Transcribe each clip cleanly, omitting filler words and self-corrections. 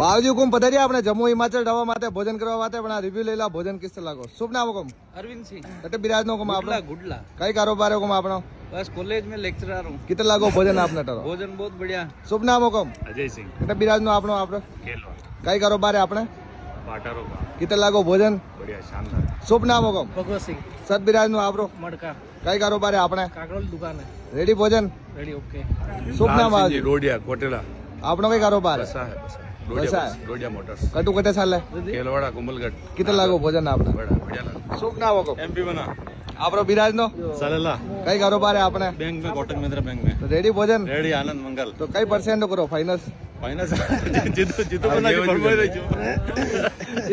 भावजी हुकुम पधारिए आपने जम्मू हिमाचल डवा माते भोजन करवा माते अपना रिव्यू लेला भोजन किस लागो शुभ नाम हुकुम अरविंद सिंह कटे बिराज नो हुकुम आपनो गुडला कई कारोबार हुकुम आपनो बस कॉलेज में लेक्चरर हूँ। कितने लागो भोजन आपने टरो भोजन बहुत बढ़िया। शुभ नाम हुकुम अजय सिंह कटे बिराज नो आपनो आपनो खेलवा कई कारोबार है आपने पाटारो का कितने लागो भोजन बढ़िया शानदार शुभ नाम हुकुम भगवत सिंह सत बिराज नो आपनो मडका कई कारोबार है आपने काकड़ोल दुकान है। रेडी भोजन रेडी ओके। शुभ नाम लाल आज सिंह जी, डोडिया कोटेला आपनो कई कारोबार है बसा है बसा है? डोडिया मोटर्स कटु कटे साल है केलवाड़ा कुंभलगढ़ कितने लागो भोजन आपने बड़ा बढ़िया लगा शुभ नाम हुकुम एमपी बना आपनो बिराज नो सलेला कई कारोबार है आपने बैंक में कोटक महिंद्रा बैंक में रेडी भोजन रेडी आनंद मंगल तो कई परसेंट करो फाइनस फाइनल जीतो जीतो बना के फरमाई रही छो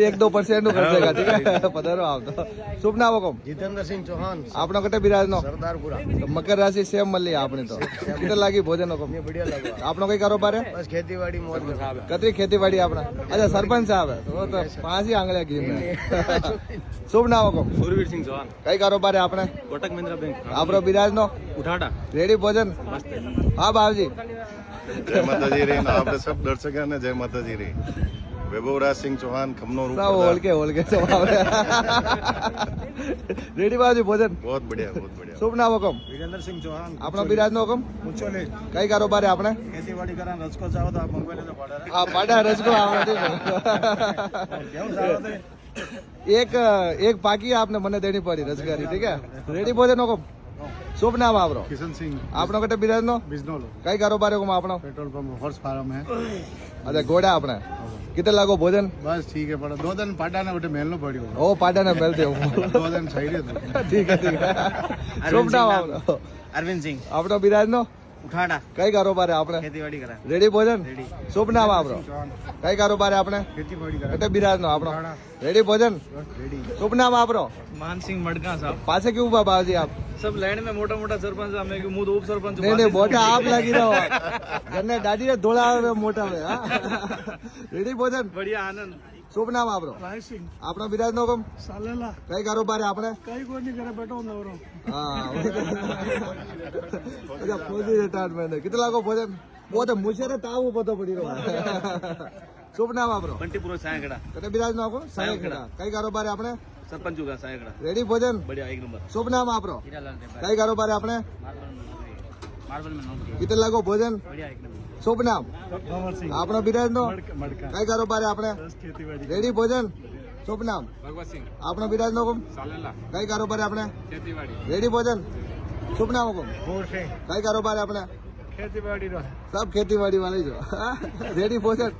1-2% कर देगा ठीक है पधारो आप तो शुभ नाम हुकुम जितेंद्र सिंह चौहान आपनो कटे बिराज नो सरदारपुरा। तो मकर राशि सेम मल्ली आपने तो कितने लागी भोजन हुकुम बढ़िया लगा। आपनो कई कारोबार है बस खेती बाड़ी मौज में। कतरी खेती आपना अच्छा सरपंच साहब है तो वो तो 5 ही आंगलियां गिन है शुभ नाम हुकुम सूरवीर सिंह चौहान कई कारोबार है आपने कोटक महिंद्रा बैंक आपनो बिराज नो उठाड़ा रेडी भोजन हाँ बाबूजी जय माताजी रे आप सब दर्शकों ने जय माताजी रे वैभवराज सिंह चौहान खमनो रूप सब होल के जवाब रेडी बाबूजी भोजन बहुत बढ़िया शुभ नाम हुकुम वीरेंद्र सिंह चौहान आपनो बिराज नो हुकुम मुचोले कई कारोबार है आपने खेती बाड़ी करा रसको जाओ तो आप मंगवाने तो पड़ा हाँ पाटा रसगो एक पाकी आपने मने देनी पड़ी रसगारी ठीक है रेडी भोजन हुकुम शुभ नाम आपरो किशन सिंह आपनो कटे बिराज नो बिजनोल कई कारोबार हुकुम आपनो पेट्रोल पंप हॉर्स फार्म है अच्छा घोड़ा आपने कितने लागो भोजन बस ठीक है पड़ा 2 दिन पाटा ने उठे मेलनो पड़ियो ओ पाटा ने मिलते हो 2 दिन सही रहे ठीक है शुभ नाम आपनो अरविंद सिंह आपनो बिराज नो उठाड़ा कई कारोबार है आपने खेती बाड़ी करा रेडी भोजन शुभ नाम आपरो कई कारोबार है आपने खेती बाड़ी कटे बिराज नो आपनो रेडी भोजन शुभ नाम आपरो मान सिंह मडका साहब। पासे क्यों बा बाबूजी आप सब लाइन में मोटा मोटा सरपंच हमें मुंह तो उप सरपंच नहीं मोटा आप लगी रहो जन्ने दादी ने धोला आवे मोटा में रेडी भोजन बढ़िया आनंद। शुभ नाम आपरो राय सिंह आपनो बिराज नो हुकुम सालेला कई कारोबार है आपने कई को नहीं करे बैठो नवरो। हाँ अच्छा फौजी रिटायरमेंट है कितना लागो भोजन वो तो मुझे रे ताऊ पतो पड़ी रहो शुभ नाम आपरो बंटीपुर सायकड़ा कटे बिराज नो हुकुम साई खेड़ा कई कारोबार है आपने सरपंच होगा सायकड़ा रेडी भोजन बढ़िया एक नंबर। शुभ नाम आपरो हीरालाल देवरा कई कारोबार है आपने मार्बल में नौकरी कितने लागो भोजन बढ़िया एक नंबर। शुभ नाम आपनो बिराज नो कई कारोबार है आपने खेती बाड़ी रेडी भोजन शुभ नाम भगवत सिंह आपनो बिराज नो हुकुम सालेला कई कारोबार है आपने खेती बाड़ी रेडी भोजन शुभ नाम हुकुम कई कारोबार है आपने खेती बाड़ी सब खेती बाड़ी वाले जो रेडी भोजन